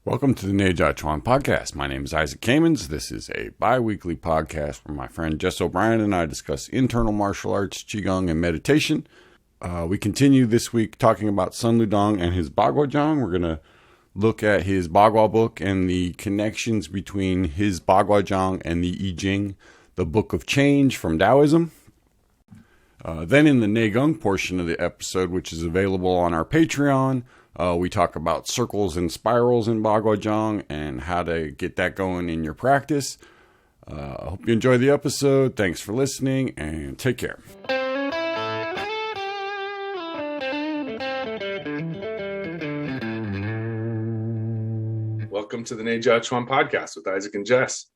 Welcome to the Neijiaquan podcast. My name is Isaac Kamens. This is a bi-weekly podcast where my friend Jess O'Brien and I discuss internal martial arts, qigong, and meditation. We continue this week talking about Sun Lutang and his Bagua Zhang. We're going to look at his Bagua book and the connections between his Bagua Zhang and the I Ching, the Book of Change from Taoism. Then in the Neijiaquan portion of the episode, which is available on our Patreon, we talk about circles and spirals in Bagua Zhang and how to get that going in your practice. I hope you enjoy the episode. Thanks for listening and take care. Welcome to the Neijiaquan podcast with Isaac and Jess.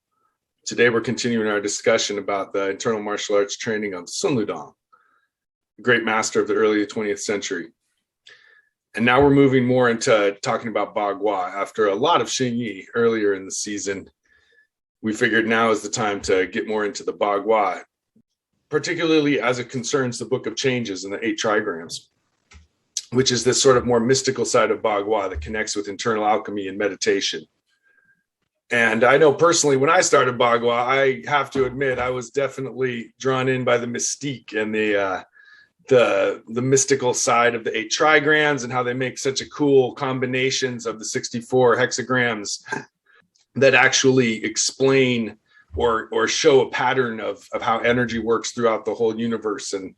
Today we're continuing our discussion about the internal martial arts training of Sun Lutang, the great master of the early 20th century. And now we're moving more into talking about Bagua. After a lot of Xingyi earlier in the season, we figured now is the time to get more into the Bagua, particularly as it concerns the Book of Changes and the 8 trigrams, which is this sort of more mystical side of Bagua that connects with internal alchemy and meditation. And I know personally, when I started Bagua, I have to admit I was definitely drawn in by the mystique and the mystical side of the 8 trigrams and how they make such a cool combinations of the 64 hexagrams that actually explain or show a pattern of how energy works throughout the whole universe. And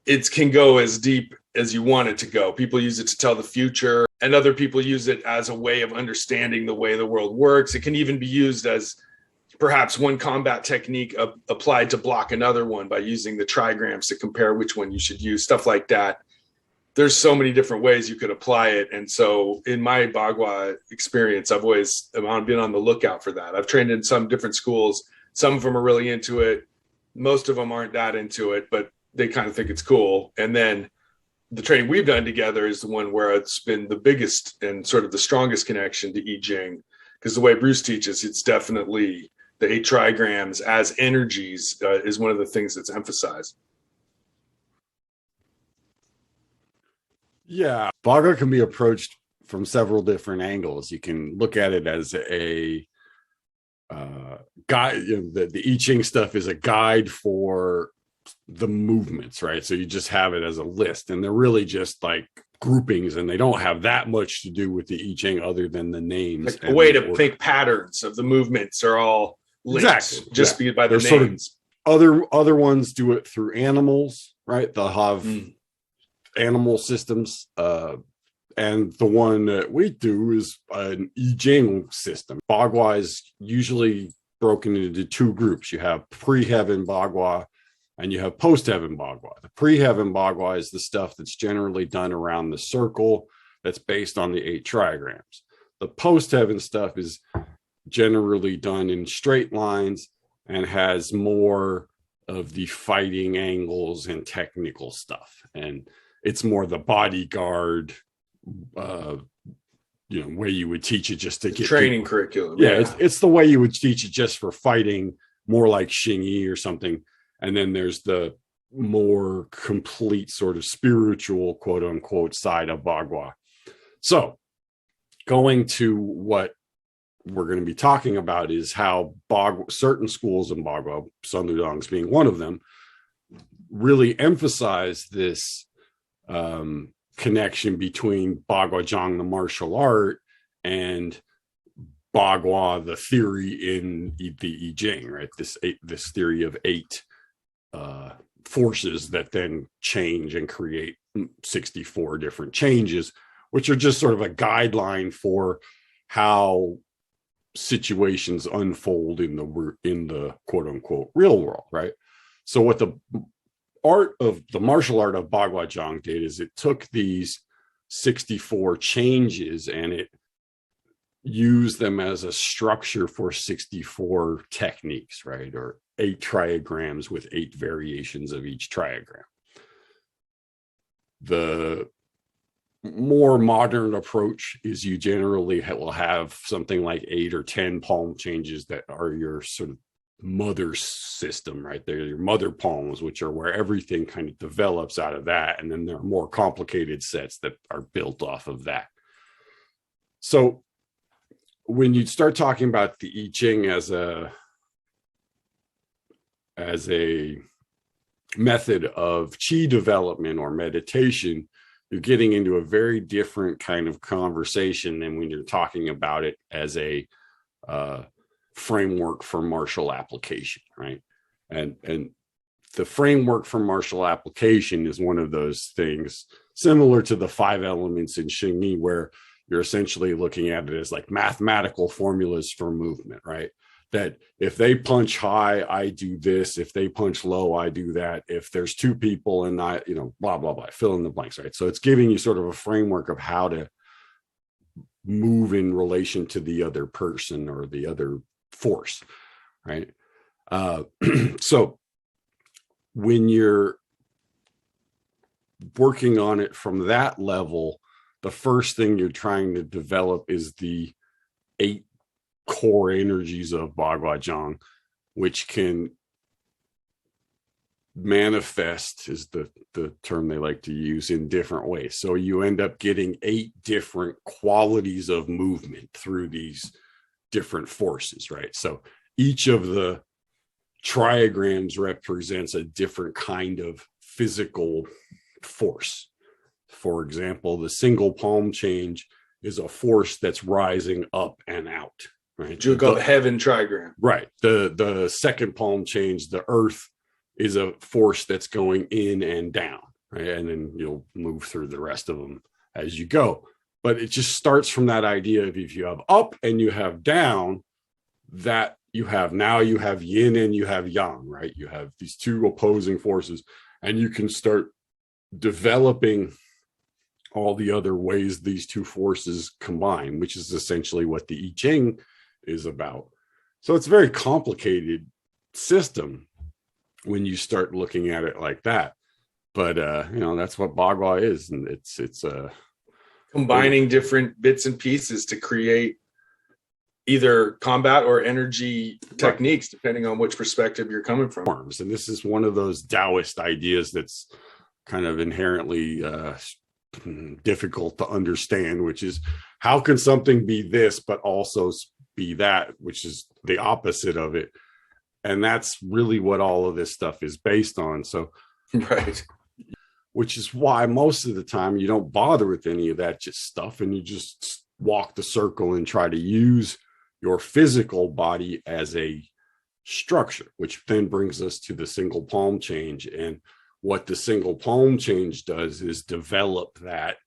it can go as deep as you want it to go. People use it to tell the future, and other people use it as a way of understanding the way the world works. It can even be used as perhaps one combat technique applied to block another one by using the trigrams to compare which one you should use, stuff like that. There's so many different ways you could apply it. And so in my Bagua experience, I've always been on the lookout for that. I've trained in some different schools. Some of them are really into it. Most of them aren't that into it, but they kind of think it's cool. And then the training we've done together is the one where it's been the biggest and sort of the strongest connection to I Ching, because the way Bruce teaches, it's definitely the 8 trigrams as energies is one of the things that's emphasized. Yeah, Bagua can be approached from several different angles. You can look at it as a guide. The I Ching stuff is a guide for the movements, right? So you just have it as a list, and they're really just like groupings, and they don't have that much to do with the I Ching other than the names. Like a way to think patterns of the movements are all linked, exactly, just be by the names. Sort of other ones do it through animals, right? They'll have animal systems, and the one that we do is an I Ching system. Bagua is usually broken into 2 groups. You have pre-heaven Bagua and you have post-heaven Bagua. The pre-heaven Bagua is the stuff that's generally done around the circle that's based on the 8 trigrams. The post-heaven stuff is generally done in straight lines and has more of the fighting angles and technical stuff. And it's more the bodyguard, way you would teach it just to get training curriculum. Yeah, it's the way you would teach it just for fighting, more like Xingyi or something. And then there's the more complete sort of spiritual, quote unquote, side of Bagua. So going to what we're going to be talking about is how certain schools in Bagua, Sun Lutang's being one of them, really emphasize this connection between Bagua Zhang, the martial art, and Bagua, the theory in the I Ching, right? This theory of 8 forces that then change and create 64 different changes, which are just sort of a guideline for how situations unfold in the quote unquote real world, right? So what the martial art of Bagua Zhang did is it took these 64 changes and it used them as a structure for 64 techniques, right? Or 8 trigrams with 8 variations of each trigram. The more modern approach is you generally will have something like 8 or 10 palm changes that are your sort of mother system, right? They're your mother palms, which are where everything kind of develops out of that. And then there are more complicated sets that are built off of that. So when you start talking about the I Ching as a method of qi development or meditation, you're getting into a very different kind of conversation than when you're talking about it as a framework for martial application, right? And the framework for martial application is one of those things similar to the 5 elements in Xing Yi, where you're essentially looking at it as like mathematical formulas for movement, right? That if they punch high, I do this. If they punch low, I do that. If there's 2 people and I, blah, blah, blah, fill in the blanks, right? So it's giving you sort of a framework of how to move in relation to the other person or the other force, right? So when you're working on it from that level, the first thing you're trying to develop is the 8 core energies of Bagua Zhang, which can manifest, is the term they like to use, in different ways. So you end up getting 8 different qualities of movement through these different forces, right? So each of the trigrams represents a different kind of physical force. For example, the single palm change is a force that's rising up and out, right? You would call the heaven trigram. Right. The second palm change, the earth, is a force that's going in and down, right? And then you'll move through the rest of them as you go. But it just starts from that idea of if you have up and you have down, that you have yin and you have yang, right? You have these 2 opposing forces, and you can start developing all the other ways these 2 forces combine, which is essentially what the I Ching is about. So it's a very complicated system when you start looking at it like that. But that's what Bagua is, and it's combining different bits and pieces to create either combat or energy techniques, depending on which perspective you're coming from. And this is one of those Taoist ideas that's kind of inherently difficult to understand, which is, how can something be this but also be that, which is the opposite of it? And that's really what all of this stuff is based on. So, right. Which is why most of the time you don't bother with any of that just stuff, and you just walk the circle and try to use your physical body as a structure, which then brings us to the single palm change. And what the single palm change does is develop that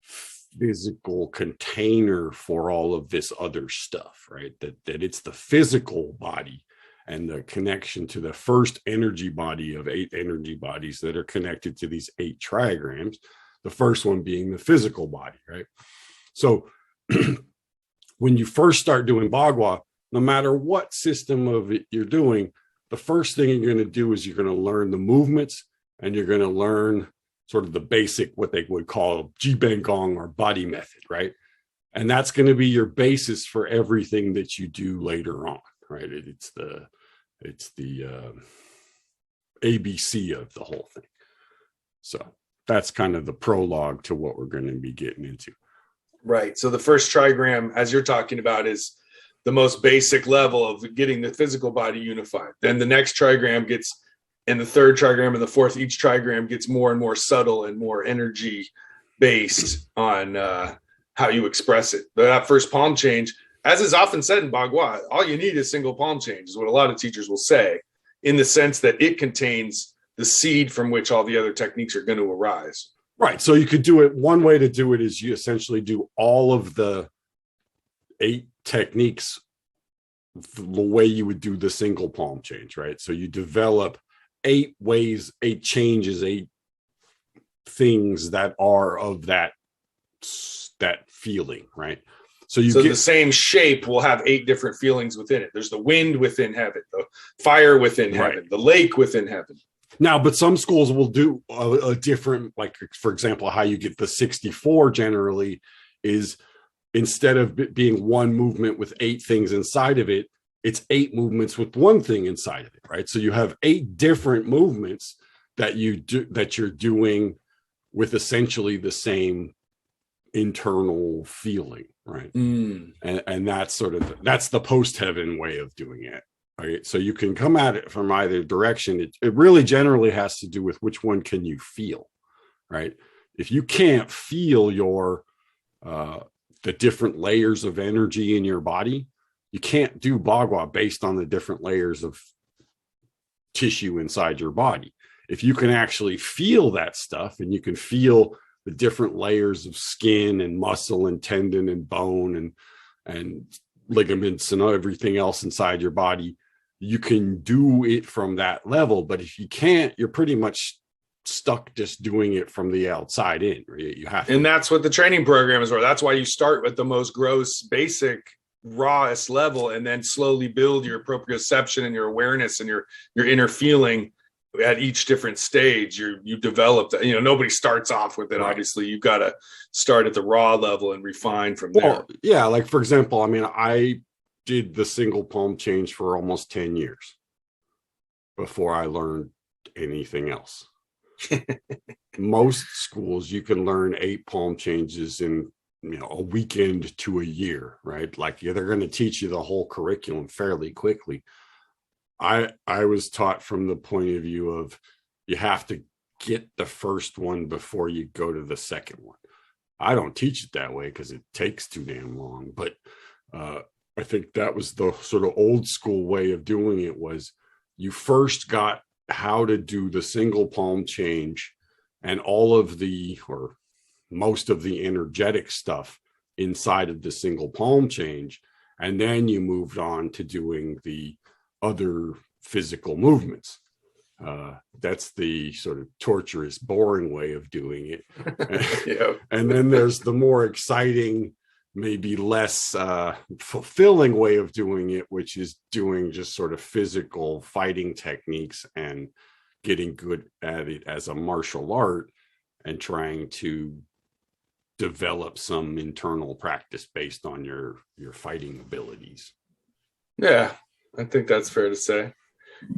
physical container for all of this other stuff, right? That it's the physical body and the connection to the first energy body of 8 energy bodies that are connected to these 8 trigrams, the first one being the physical body, right? So when you first start doing Bagua, no matter what system of it you're doing, the first thing you're going to do is you're going to learn the movements, and you're going to learn sort of the basic, what they would call Jiben Gong or body method, right? And that's going to be your basis for everything that you do later on, right? It's the ABC of the whole thing. So that's kind of the prologue to what we're going to be getting into. Right. So the first trigram, as you're talking about, is the most basic level of getting the physical body unified. Then the next trigram gets, and the third trigram and the fourth, each trigram gets more and more subtle and more energy based on how you express it. But that first palm change, as is often said in Bagua, all you need is single palm change, is what a lot of teachers will say, in the sense that it contains the seed from which all the other techniques are going to arise. Right. So you could do it. One way to do it is you essentially do all of the 8 techniques the way you would do the single palm change, right? So you develop 8 ways, 8 changes, 8 things that are of that feeling, right? So the same shape will have 8 different feelings within it. There's the wind within heaven, the fire within heaven, the lake within heaven. Now, but some schools will do a different, like, for example, how you get the 64 generally is, instead of being one movement with 8 things inside of it, it's 8 movements with one thing inside of it, right? So you have 8 different movements that you're doing with essentially the same internal feeling, right? And that's that's the post-heaven way of doing it, right? So you can come at it from either direction. It really generally has to do with which one can you feel, right? If you can't feel the different layers of energy in your body, you can't do Bagua based on the different layers of tissue inside your body. If you can actually feel that stuff, and you can feel the different layers of skin and muscle and tendon and bone and ligaments and everything else inside your body, you can do it from that level. But if you can't, you're pretty much stuck just doing it from the outside in. You have to. And that's what the training program is for. That's why you start with the most gross, basic, rawest level, and then slowly build your proprioception and your awareness and your inner feeling at each different stage. You develop that. Nobody starts off with it. Right. Obviously, you've got to start at the raw level and refine from there. Yeah, like for example, I did the single palm change for almost 10 years before I learned anything else. Most schools you can learn 8 palm changes in a weekend to a year, right? Like they're going to teach you the whole curriculum fairly quickly. I was taught from the point of view of you have to get the first one before you go to the second one. I don't teach it that way because it takes too damn long, but I think that was the sort of old school way of doing it. Was you first got how to do the single palm change and all of or most of the energetic stuff inside of the single palm change. And then you moved on to doing the other physical movements. That's the sort of torturous, boring way of doing it. Yeah. And then there's the more exciting, maybe less fulfilling way of doing it, which is doing just sort of physical fighting techniques and getting good at it as a martial art and trying to develop some internal practice based on your fighting abilities. Yeah, I think that's fair to say.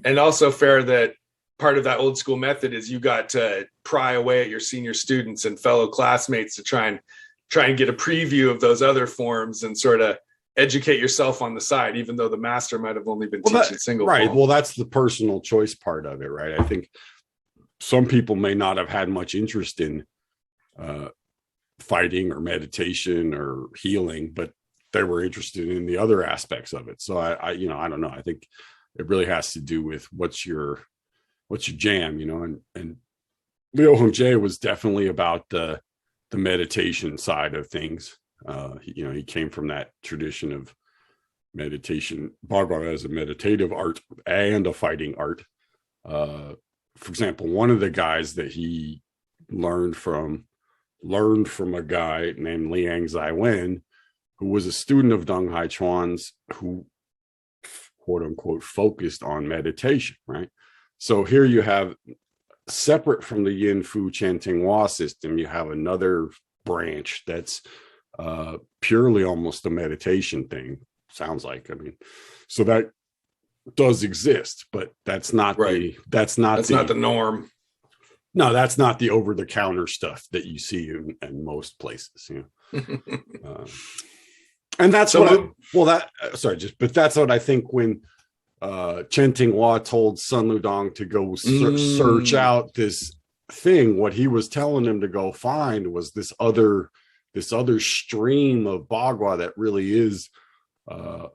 And also fair that part of that old school method is you got to pry away at your senior students and fellow classmates to try and get a preview of those other forms and sort of educate yourself on the side, even though the master might have only been teaching single right palm. Well, that's the personal choice part of it, right? I think some people may not have had much interest in fighting or meditation or healing, but they were interested in the other aspects of it. So I don't know. I think it really has to do with what's your jam, and Liu Hongzhi was definitely about the meditation side of things. He came from that tradition of meditation, Bagua as a meditative art and a fighting art. For example, one of the guys that he learned from a guy named Liang Zaiwen, who was a student of Neijiaquan's, who quote unquote focused on meditation, right? So here you have, separate from the Yin Fu Chanting Hua system, you have another branch that's purely almost a meditation thing, sounds like. So that does exist, but that's not right. That's not the norm. No, that's not the over-the-counter stuff that you see in most places. And that's but that's what I think when Chen Tinghua told Sun Ludong to go search out this thing, what he was telling him to go find was this other stream of Bagua that really is a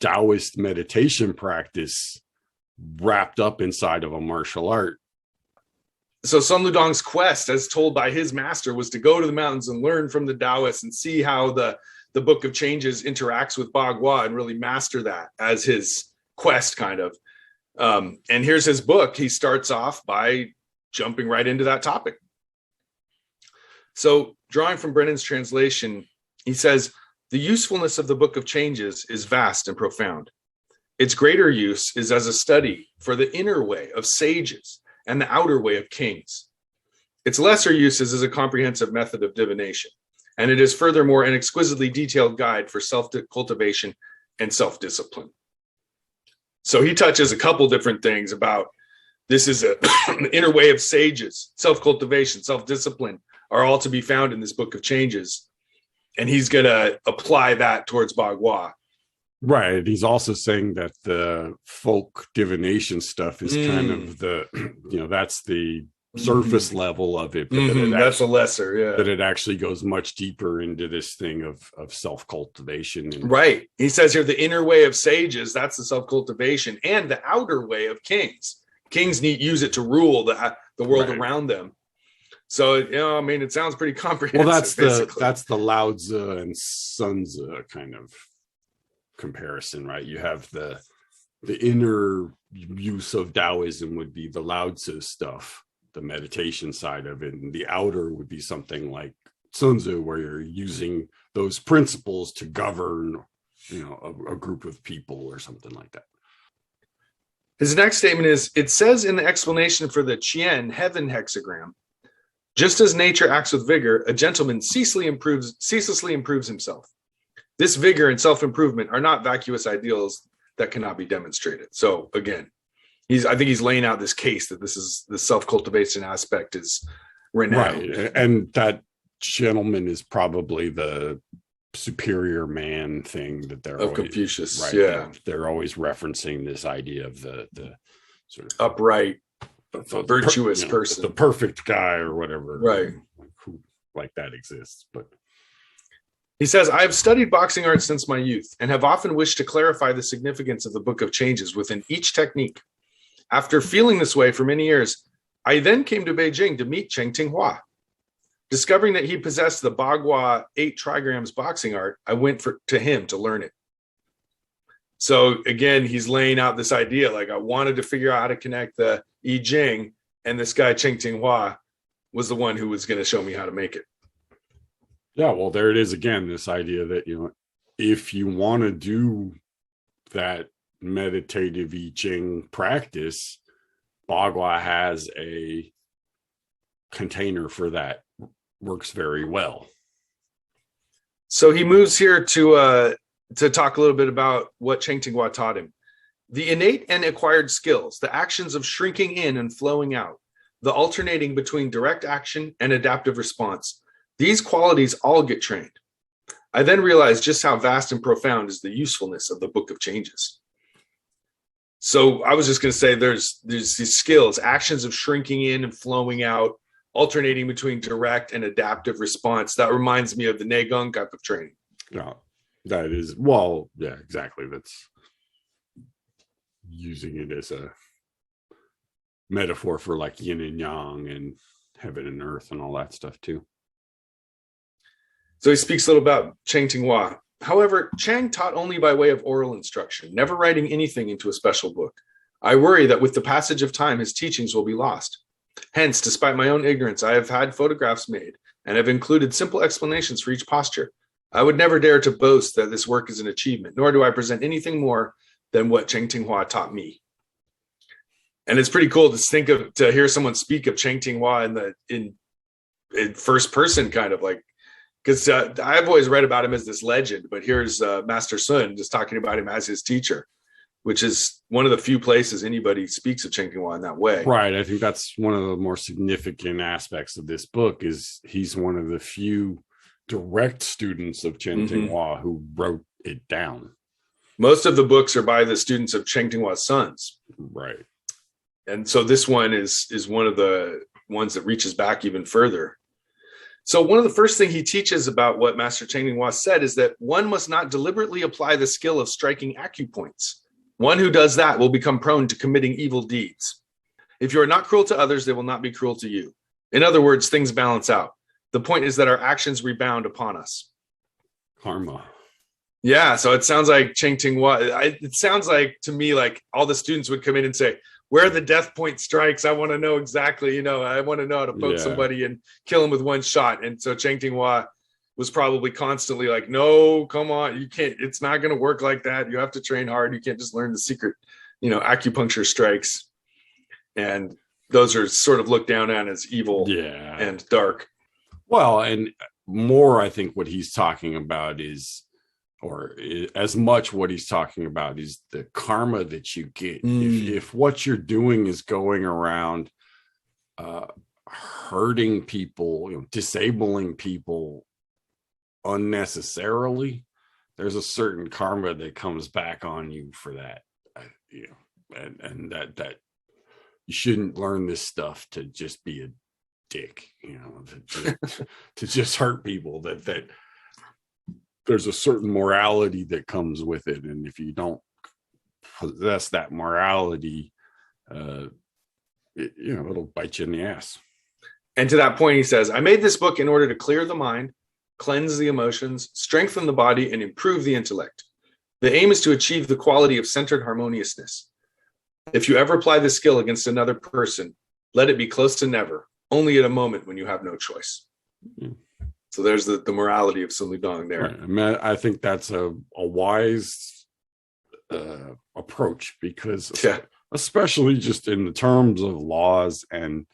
Taoist meditation practice wrapped up inside of a martial art. So Sun Ludong's quest, as told by his master, was to go to the mountains and learn from the Taoists and see how the Book of Changes interacts with Bagua and really master that as his quest, kind of. And here's his book. He starts off by jumping right into that topic. So drawing from Brennan's translation, he says, "The usefulness of the Book of Changes is vast and profound. Its greater use is as a study for the inner way of sages and the outer way of kings. Its lesser use is as a comprehensive method of divination, and it is furthermore an exquisitely detailed guide for self-cultivation and self-discipline." So he touches a couple different things about this is an inner way of sages, self-cultivation, self-discipline are all to be found in this Book of Changes. and he's going to apply that towards Bagua. Right. He's also saying that the folk divination stuff is kind of the, that's the surface level of it. But that's a lesser, yeah. That it actually goes much deeper into this thing of self-cultivation. Right. He says here, the inner way of sages, that's the self-cultivation, and the outer way of kings. Kings use it to rule the world around them. So, it sounds pretty comprehensive. Well, that's the Lao Tzu and Sun Tzu kind of comparison, right? You have the inner use of Taoism would be the Lao Tzu stuff, the meditation side of it, and the outer would be something like Sun Tzu, where you're using those principles to govern, a group of people or something like that. His next statement is, it says in the explanation for the Qian heaven hexagram, just as nature acts with vigor, a gentleman ceaselessly improves himself. This vigor and self-improvement are not vacuous ideals that cannot be demonstrated. So again, I think he's laying out this case that the self-cultivation aspect is renowned. Right. And that gentleman is probably the superior man thing that they're of Confucius. Right, yeah. They're always referencing this idea of the sort of upright, virtuous person, the perfect guy or whatever. Right. Who like that exists. But he says, I have studied boxing arts since my youth and have often wished to clarify the significance of the Book of Changes within each technique. After feeling this way for many years, I then came to Beijing to meet Cheng Tinghua. Discovering that he possessed the Bagua 8 trigrams boxing art, I went to him to learn it. So again, he's laying out this idea, like I wanted to figure out how to connect the I Ching, and this guy Cheng Tinghua was the one who was going to show me how to make it. Yeah, well, there it is again, this idea that, if you want to do that meditative I Ching practice, Bagua has a container for that. Works very well. So he moves here to talk a little bit about what Cheng Tinghua taught him. The innate and acquired skills, the actions of shrinking in and flowing out, the alternating between direct action and adaptive response, these qualities all get trained. I then realized just how vast and profound is the usefulness of the Book of Changes. So I was just going to say there's these skills, actions of shrinking in and flowing out, alternating between direct and adaptive response. That reminds me of the Neijiaquan type of training. Yeah, that is, well, yeah, exactly. That's using it as a metaphor for like yin and yang and heaven and earth and all that stuff too. So he speaks a little about Cheng Tinghua. However, Chang taught only by way of oral instruction, never writing anything into a special book. I worry that with the passage of time, his teachings will be lost. Hence, despite my own ignorance, I have had photographs made and have included simple explanations for each posture. I would never dare to boast that this work is an achievement, nor do I present anything more than what Cheng Tinghua taught me. And it's pretty cool to hear someone speak of Cheng Tinghua in first person, kind of like, because I've always read about him as this legend, but here's Master Sun just talking about him as his teacher, which is one of the few places anybody speaks of Cheng Tinghua in that way. Right. I think that's one of the more significant aspects of this book is he's one of the few direct students of Cheng Tinghua who wrote it down. Most of the books are by the students of Cheng Tinghua's sons. Right. And so this one is one of the ones that reaches back even further. So one of the first things he teaches about what Master Cheng Tinghua said is that one must not deliberately apply the skill of striking acupoints. One who does that will become prone to committing evil deeds. If you are not cruel to others, they will not be cruel to you. In other words, things balance out. The point is that our actions rebound upon us. Karma. Yeah, so it sounds like Cheng Tinghua, it sounds like to me like all the students would come in and say, where the death point strikes, I want to know exactly, I want to know how to poke somebody and kill him with one shot. And so Cheng Tinghua was probably constantly like, no, come on, you can't, it's not going to work like that. You have to train hard. You can't just learn the secret, acupuncture strikes. And those are sort of looked down on as evil and dark. Well, and more, I think what he's talking about is, or as much what he's talking about is the karma that you get. If what you're doing is going around hurting people, disabling people unnecessarily, there's a certain karma that comes back on you for that. And that you shouldn't learn this stuff to just be a dick, to just hurt people. That there's a certain morality that comes with it, and if you don't possess that morality, it'll bite you in the ass. And to that point, he says, I made this book in order to clear the mind, cleanse the emotions, strengthen the body, and improve the intellect. The aim is to achieve the quality of centered harmoniousness. If you ever apply this skill against another person, let it be close to never, only at a moment when you have no choice. Mm-hmm. So there's the morality of Sun Lutang there. Right. I mean, I think that's a wise approach, because especially just in the terms of laws and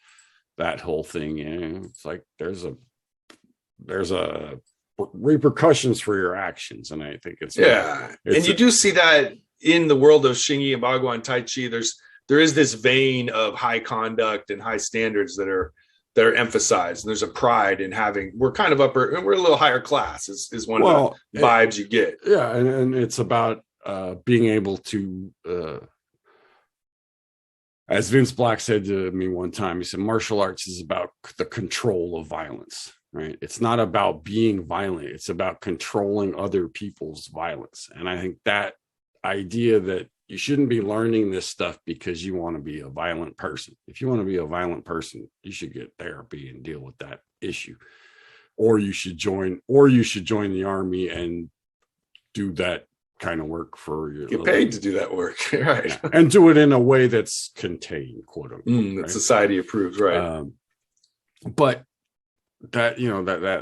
that whole thing, it's like there's a repercussions for your actions, and I think it's and you do see that in the world of Xingyi and Bagua and Tai Chi. There is this vein of high conduct and high standards that are emphasized, and there's a pride in having, we're kind of upper, and we're a little higher class is one of the vibes you get. And it's about being able to as Vince Black said to me one time, he said, martial arts is about the control of violence, right? It's not about being violent. It's about controlling other people's violence. And I think that idea that you shouldn't be learning this stuff because you want to be a violent person. If you want to be a violent person, you should get therapy and deal with that issue. Or you should join the army and do that kind of work for your get paid to do that work, right? Yeah. And do it in a way that's contained, quote unquote, that society approves, right? But that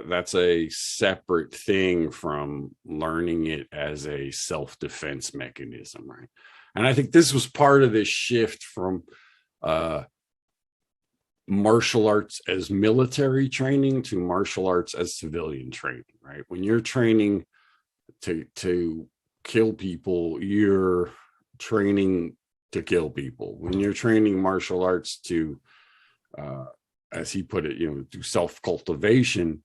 that's a separate thing from learning it as a self-defense mechanism, right? And I think this was part of this shift from martial arts as military training to martial arts as civilian training, right? When you're training to kill people, you're training to kill people. When you're training martial arts to, as he put it, do self-cultivation,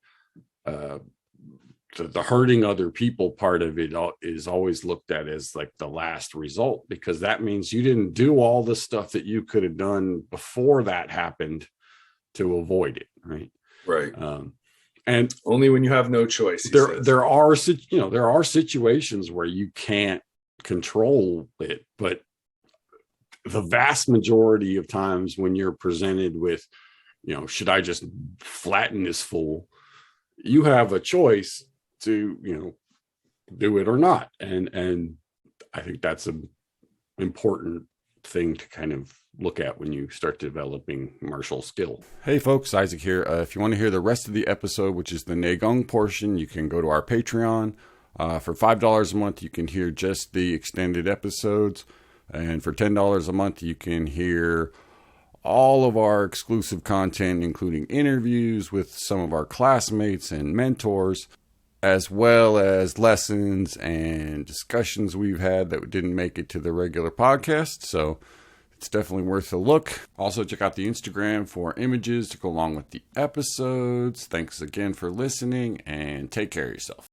the hurting other people part of it is always looked at as like the last result, because that means you didn't do all the stuff that you could have done before that happened to avoid it, right? Right. And only when you have no choice. There are situations where you can't control it, but the vast majority of times when you're presented with, should I just flatten this fool? You have a choice to, do it or not. And I think that's an important thing to kind of look at when you start developing martial skill. Hey folks, Isaac here. If you want to hear the rest of the episode, which is the Neijiaquan portion, you can go to our Patreon. For $5 a month, you can hear just the extended episodes. And for $10 a month, you can hear all of our exclusive content, including interviews with some of our classmates and mentors, as well as lessons and discussions we've had that didn't make it to the regular podcast. So it's definitely worth a look. Also, check out the Instagram for images to go along with the episodes. Thanks again for listening, and take care of yourself.